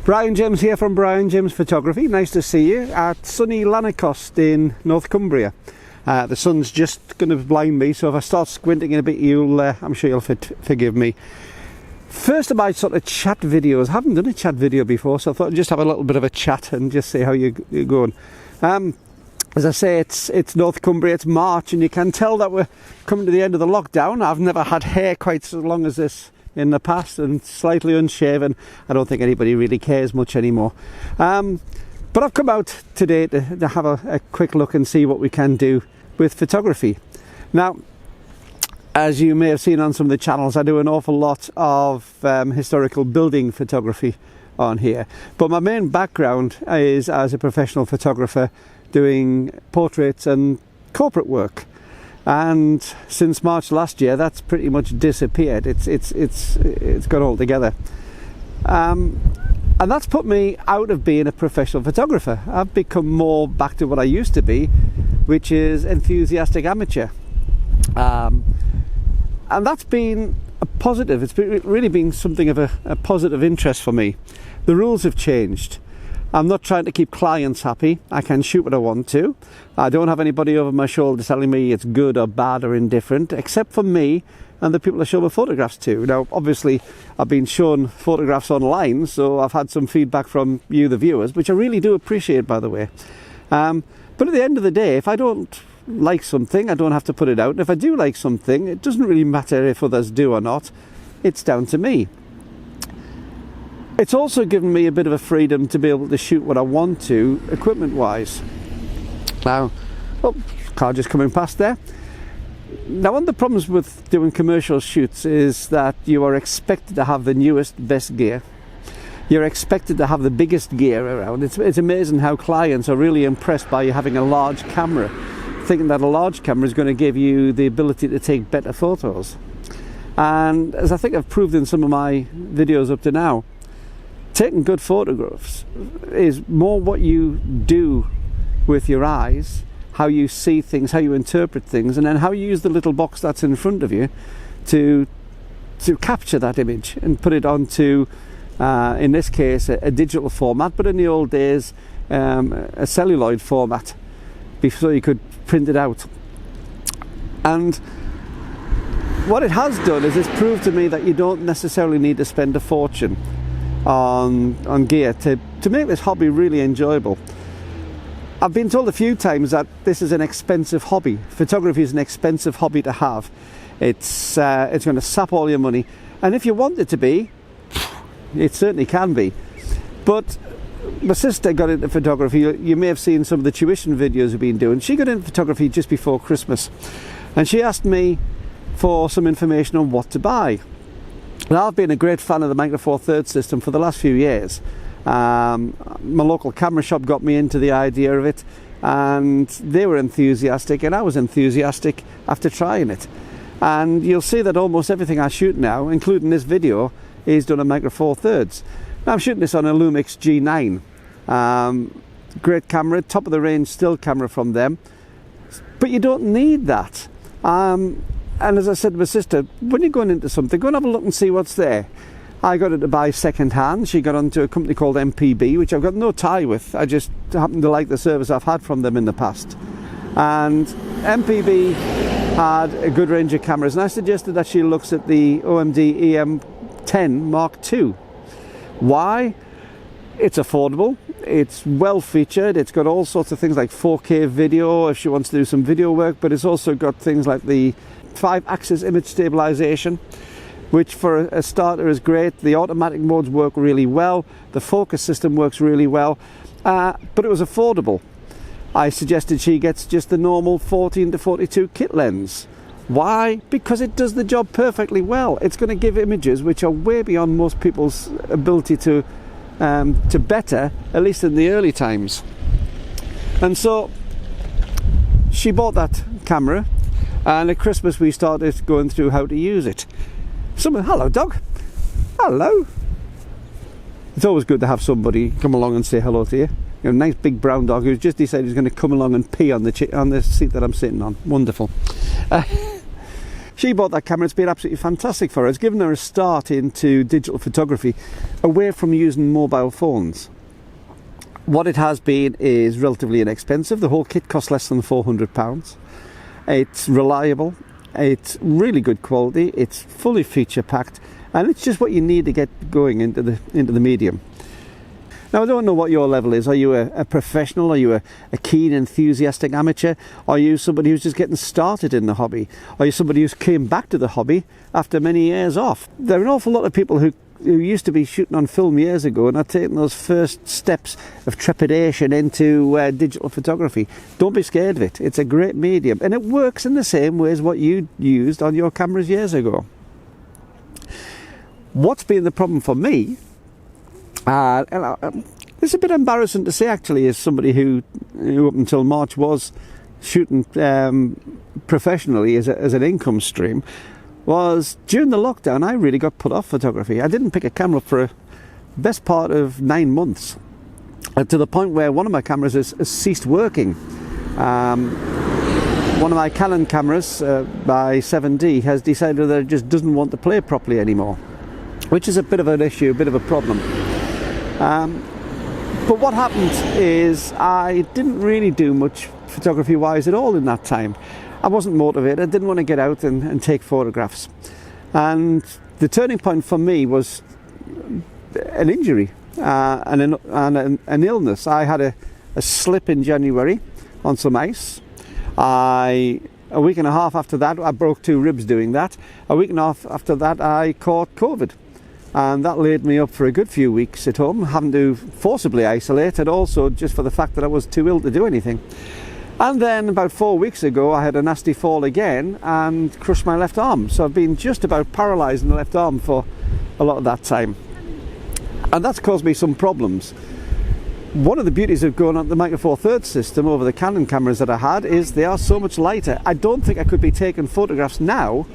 Brian James here from Brian James Photography. Nice to see you at sunny Lanercost in North Cumbria. The sun's just going to blind me, so if I start squinting in a bit, I'm sure you'll forgive me. First of my sort of chat videos. I haven't done a chat video before, so I thought I'd just have a little bit of a chat and just see how you're going. As I say, it's North Cumbria, it's March, and you can tell that we're coming to the end of the lockdown. I've never had hair quite so long as this in the past, and slightly unshaven. I don't think anybody really cares much anymore. But I've come out today to have a quick look and see what we can do with photography. Now, as you may have seen on some of the channels, I do an awful lot of historical building photography on here. But my main background is as a professional photographer doing portraits and corporate work. And since March last year, that's pretty much disappeared. It's gone all together. And that's put me out of being a professional photographer. I've become more back to what I used to be, which is enthusiastic amateur. And that's been a positive. It's really been something of a positive interest for me. The rules have changed. I'm not trying to keep clients happy. I can shoot what I want to. I don't have anybody over my shoulder telling me it's good or bad or indifferent, except for me and the people I show my photographs to. Now, obviously, I've been shown photographs online, so I've had some feedback from you, the viewers, which I really do appreciate, by the way. But at the end of the day, if I don't like something, I don't have to put it out. And if I do like something, it doesn't really matter if others do or not. It's down to me. It's also given me a bit of a freedom to be able to shoot what I want to, equipment-wise. Now, car just coming past there. Now, one of the problems with doing commercial shoots is that you are expected to have the newest, best gear. You're expected to have the biggest gear around. It's amazing how clients are really impressed by you having a large camera, thinking that a large camera is going to give you the ability to take better photos. And as I think I've proved in some of my videos up to now, taking good photographs is more what you do with your eyes, how you see things, how you interpret things, and then how you use the little box that's in front of you to capture that image and put it onto, in this case, a digital format, but in the old days, a celluloid format, before you could print it out. And what it has done is it's proved to me that you don't necessarily need to spend a fortune on gear to make this hobby really enjoyable. I've been told a few times that this is an expensive hobby. Photography is an expensive hobby to have. It's going to sap all your money, and if you want it to be, it certainly can be. But my sister got into photography. You may have seen some of the tuition videos we've been doing. She got into photography just before Christmas, and she asked me for some information on what to buy. Now, I've been a great fan of the Micro Four Thirds system for the last few years. My local camera shop got me into the idea of it, and they were enthusiastic, and I was enthusiastic after trying it. And you'll see that almost everything I shoot now, including this video, is done on Micro Four Thirds. Now, I'm shooting this on a Lumix G9. Great camera, top of the range still camera from them, but you don't need that. And as I said to my sister, when you're going into something, go and have a look and see what's there. I got her to buy second hand. She got onto a company called MPB, which I've got no tie with. I just happen to like the service I've had from them in the past. And MPB had a good range of cameras, and I suggested that she looks at the OMD EM10 Mark II. Why? It's affordable, it's well featured, it's got all sorts of things like 4K video if she wants to do some video work, but it's also got things like the 5-axis image stabilization, which for a starter is great. The automatic modes work really well, the focus system works really well, but it was affordable. I suggested she gets just the normal 14 to 42 kit lens. Why? Because it does the job perfectly well. It's going to give images which are way beyond most people's ability to better, at least in the early times. And so she bought that camera, and at Christmas we started going through how to use it. Hello dog, hello. It's always good to have somebody come along and say hello to you. You know, nice big brown dog who's just decided he's going to come along and pee on the seat that I'm sitting on. Wonderful. She bought that camera. It's been absolutely fantastic for her. It's given her a start into digital photography away from using mobile phones. What it has been is relatively inexpensive. The whole kit costs less than £400. It's reliable, it's really good quality, it's fully feature packed, and it's just what you need to get going into the medium. Now, I don't know what your level is. Are you a professional? Are you a keen, enthusiastic amateur? Are you somebody who's just getting started in the hobby? Are you somebody who's came back to the hobby after many years off? There are an awful lot of people who used to be shooting on film years ago and are taking those first steps of trepidation into digital photography. Don't be scared of it. It's a great medium, and it works in the same way as what you used on your cameras years ago. What's been the problem for me, it's a bit embarrassing to say actually, as somebody who up until March was shooting professionally as an income stream, was during the lockdown I really got put off photography. I didn't pick a camera up for a best part of 9 months, to the point where one of my cameras has ceased working. One of my Canon cameras by 7D has decided that it just doesn't want to play properly anymore, which is a bit of an issue, a bit of a problem. But what happened is I didn't really do much photography wise at all in that time. I wasn't motivated. I didn't want to get out and take photographs. And the turning point for me was an injury and an illness. I had a slip in January on some ice. A week and a half after that, I broke 2 ribs doing that. A week and a half after that, I caught COVID. And that laid me up for a good few weeks at home, having to forcibly isolate, and also just for the fact that I was too ill to do anything. And then about 4 weeks ago, I had a nasty fall again and crushed my left arm. So I've been just about paralysed in the left arm for a lot of that time. And that's caused me some problems. One of the beauties of going on the Micro Four Thirds system over the Canon cameras that I had is they are so much lighter. I don't think I could be taking photographs now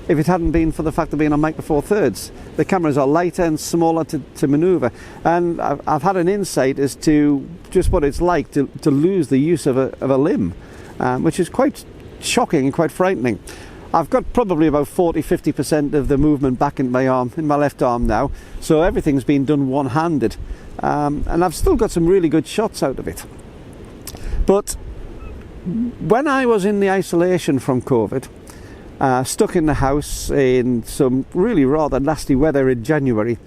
if it hadn't been for the fact of being on Micro Four Thirds. The cameras are lighter and smaller to manoeuvre, and I've had an insight as to just what it's like to lose the use of a limb, which is quite shocking and quite frightening. I've got probably about 40-50% of the movement back in my arm, in my left arm now, so everything's been done one-handed, and I've still got some really good shots out of it. But when I was in the isolation from COVID, stuck in the house in some really rather nasty weather in January,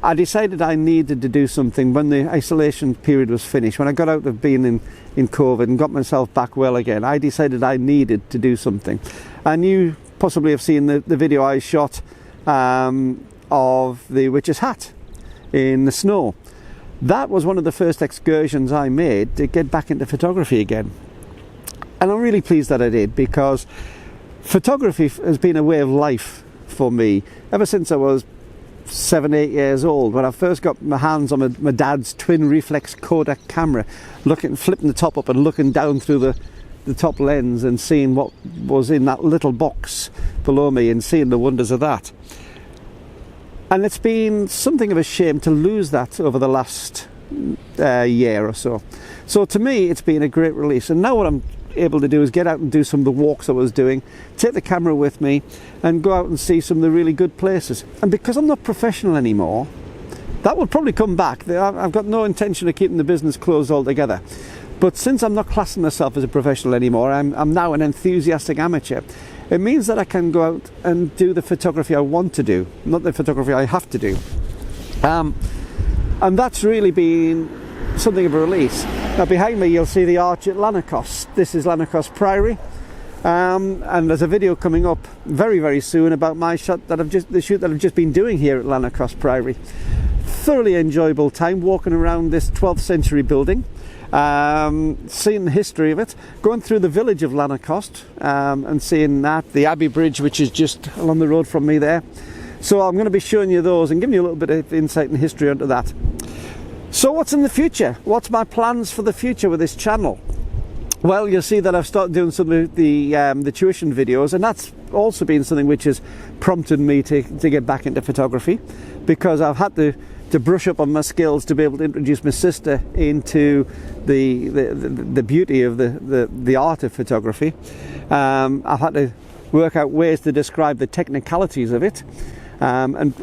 I decided I needed to do something when the isolation period was finished. When I got out of being in COVID and got myself back well again, I decided I needed to do something. And you possibly have seen the video I shot of the witch's hat in the snow. That was one of the first excursions I made to get back into photography again. And I'm really pleased that I did, because photography has been a way of life for me ever since I was 7-8 years old, when I first got my hands on my dad's twin reflex Kodak camera, flipping the top up and looking down through the top lens and seeing what was in that little box below me and seeing the wonders of that. And it's been something of a shame to lose that over the last year or so. So to me, it's been a great release. And now what I'm able to do is get out and do some of the walks I was doing, take the camera with me and go out and see some of the really good places. And because I'm not professional anymore, that will probably come back. I've got no intention of keeping the business closed altogether. But since I'm not classing myself as a professional anymore, I'm now an enthusiastic amateur. It means that I can go out and do the photography I want to do, not the photography I have to do. And that's really been something of a release. Now behind me you'll see the arch at Lanarkos. This is Lanarkos Priory, and there's a video coming up very, very soon about my shot that the shoot that I've just been doing here at Lanarkos Priory. Thoroughly enjoyable time walking around this 12th century building, seeing the history of it, going through the village of Lanarkos and seeing that, the Abbey Bridge, which is just along the road from me there. So I'm going to be showing you those and giving you a little bit of insight and history onto that. So what's in the future? What's my plans for the future with this channel? Well, you'll see that I've started doing some of the tuition videos, and that's also been something which has prompted me to get back into photography, because I've had to brush up on my skills to be able to introduce my sister into the beauty of the art of photography. I've had to work out ways to describe the technicalities of it. And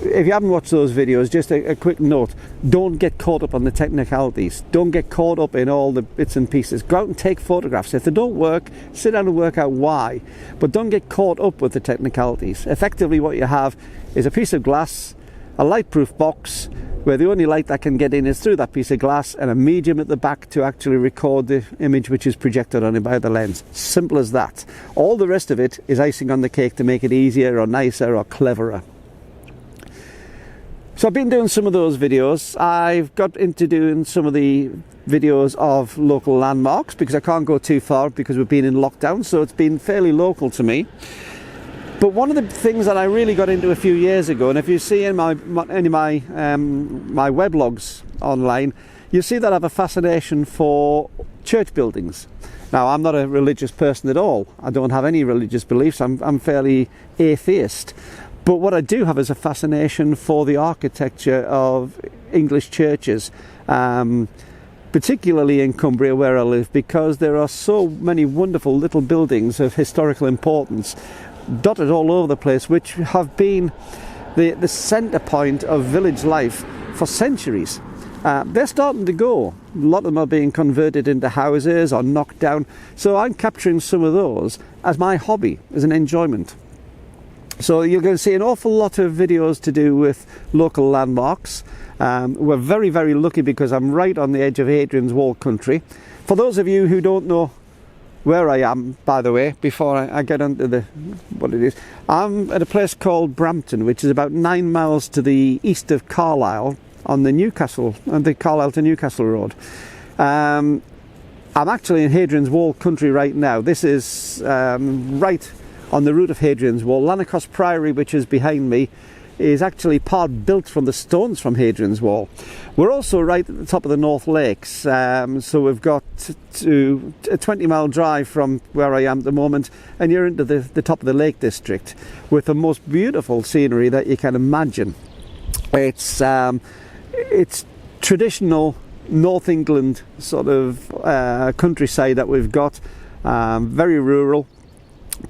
if you haven't watched those videos, just a quick note: don't get caught up on the technicalities. Don't get caught up in all the bits and pieces. Go out and take photographs. If they don't work, sit down and work out why, but don't get caught up with the technicalities. Effectively, what you have is a piece of glass, a light-proof box where the only light that can get in is through that piece of glass, and a medium at the back to actually record the image which is projected on it by the lens. Simple as that. All the rest of it is icing on the cake to make it easier or nicer or cleverer. So I've been doing some of those videos. I've got into doing some of the videos of local landmarks because I can't go too far because we've been in lockdown, so it's been fairly local to me. But one of the things that I really got into a few years ago, and if you see in any of my weblogs online, you'll see that I have a fascination for church buildings. Now, I'm not a religious person at all. I don't have any religious beliefs. I'm fairly atheist. But what I do have is a fascination for the architecture of English churches, particularly in Cumbria where I live, because there are so many wonderful little buildings of historical importance dotted all over the place, which have been the centre point of village life for centuries. They're starting to go. A lot of them are being converted into houses or knocked down. So I'm capturing some of those as my hobby, as an enjoyment. So you're going to see an awful lot of videos to do with local landmarks. We're very, very lucky because I'm right on the edge of Hadrian's Wall country. For those of you who don't know where I am, by the way, before I get onto what it is, I'm at a place called Brampton, which is about 9 miles to the east of Carlisle on the Carlisle to Newcastle road. I'm actually in Hadrian's Wall country right now. This is right on the route of Hadrian's Wall. Lanacross Priory, which is behind me, is actually part built from the stones from Hadrian's Wall. We're also right at the top of the North Lakes, so we've got to a 20-mile drive from where I am at the moment, and you're into the top of the Lake District with the most beautiful scenery that you can imagine. It's traditional North England sort of countryside that we've got, very rural,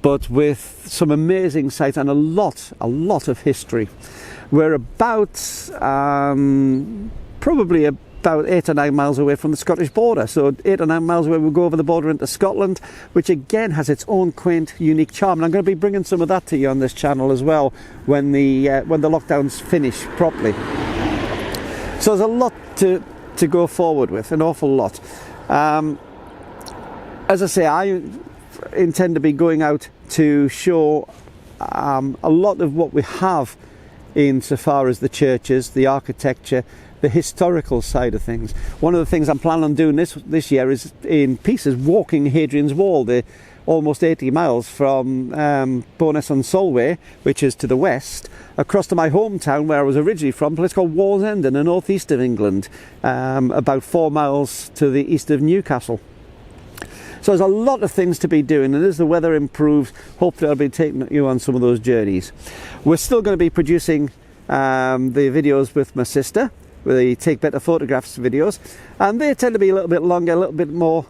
but with some amazing sights and a lot of history. We're about probably about 8 or 9 miles away from the Scottish border, so 8 or 9 miles away we'll go over the border into Scotland, which again has its own quaint, unique charm, and I'm going to be bringing some of that to you on this channel as well when the lockdowns finish properly. So there's a lot to go forward with, an awful lot. As I say, I intend to be going out to show a lot of what we have in so far as the churches, the architecture, the historical side of things. One of the things I'm planning on doing this year is in pieces walking Hadrian's Wall, the almost 80 miles from Bowness-on-Solway, which is to the west, across to my hometown where I was originally from, a place called Wallsend in the northeast of England, about 4 miles to the east of Newcastle. So there's a lot of things to be doing, and as the weather improves, hopefully I'll be taking you on some of those journeys. We're still going to be producing the videos with my sister, with the Take Better Photographs videos, and they tend to be a little bit longer, a little bit more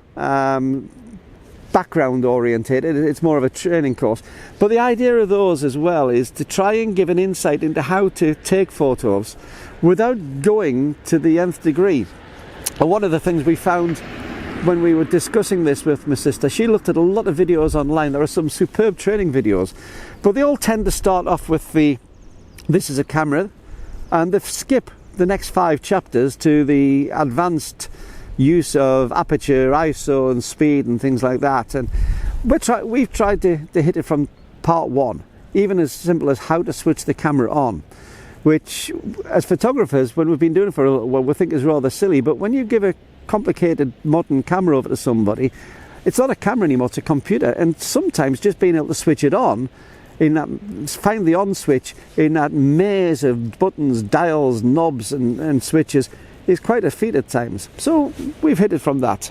background orientated. It's more of a training course. But the idea of those as well is to try and give an insight into how to take photos without going to the nth degree. And one of the things we found when we were discussing this with my sister, she looked at a lot of videos online. There are some superb training videos, but they all tend to start off with this is a camera, and they skip the next 5 chapters to the advanced use of aperture, ISO and speed and things like that. And we've tried to hit it from part 1, even as simple as how to switch the camera on, which as photographers, when we've been doing it for a little while, we think is rather silly. But when you give a complicated modern camera over to somebody, it's not a camera anymore, it's a computer, and sometimes just being able to switch it on, find the on switch in that maze of buttons, dials, knobs and switches is quite a feat at times. So we've hit it from that.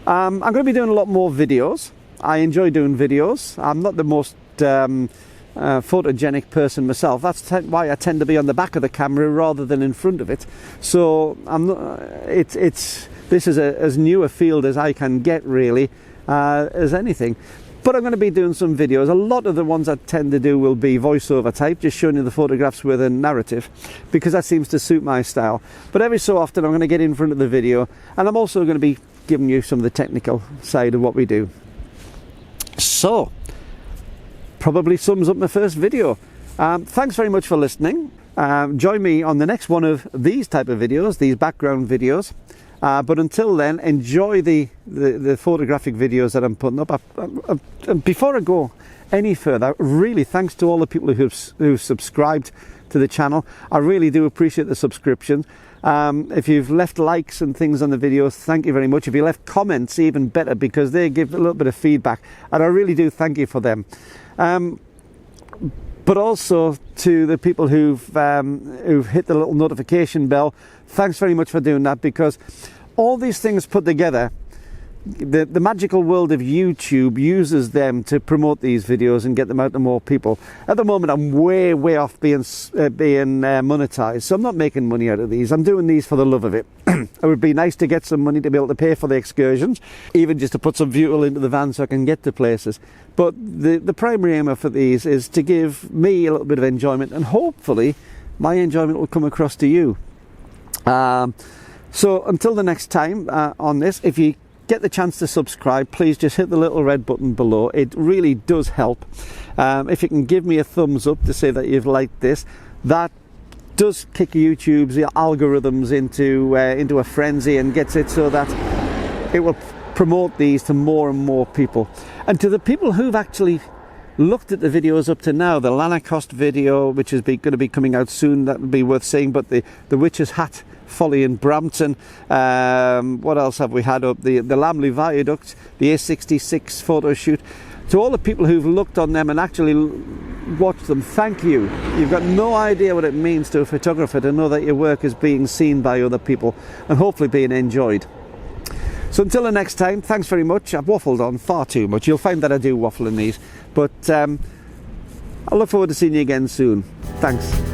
I'm going to be doing a lot more videos. I enjoy doing videos. I'm not the most photogenic person myself. That's why I tend to be on the back of the camera rather than in front of it. So I'm not, this is as new a field as I can get, really, as anything. But I'm going to be doing some videos. A lot of the ones I tend to do will be voiceover type, just showing you the photographs with a narrative, because that seems to suit my style. But every so often I'm going to get in front of the video, and I'm also going to be giving you some of the technical side of what we do. So, probably sums up my first video. Thanks very much for listening. Join me on the next one of these type of videos, these background videos. But until then, enjoy the photographic videos that I'm putting up. Before I go any further, really thanks to all the people who've subscribed to the channel. I really do appreciate the subscription. If you've left likes and things on the videos, thank you very much. If you left comments, even better, because they give a little bit of feedback, and I really do thank you for them. But also to the people who've hit the little notification bell, thanks very much for doing that, because all these things put together, the magical world of YouTube uses them to promote these videos and get them out to more people. At the moment, I'm way off being monetized, so I'm not making money out of these. I'm doing these for the love of it. It would be nice to get some money to be able to pay for the excursions, even just to put some fuel into the van so I can get to places. But the primary aim for these is to give me a little bit of enjoyment, and hopefully my enjoyment will come across to you. So until the next time on this, if you get the chance to subscribe, please just hit the little red button below. It really does help. If you can give me a thumbs up to say that you've liked this, that does kick YouTube's algorithms into a frenzy and gets it so that it will promote these to more and more people. And to the people who've actually looked at the videos up to now, the Lanercost video, which is going to be coming out soon, that would be worth seeing, but the Witch's Hat Folly in Brampton, what else have we had up? The Lamley Viaduct, the A66 photo shoot. To all the people who've looked on them and actually watched them, thank you. You've got no idea what it means to a photographer to know that your work is being seen by other people and hopefully being enjoyed. So until the next time, thanks very much. I've waffled on far too much. You'll find that I do waffle in these, but I look forward to seeing you again soon. Thanks.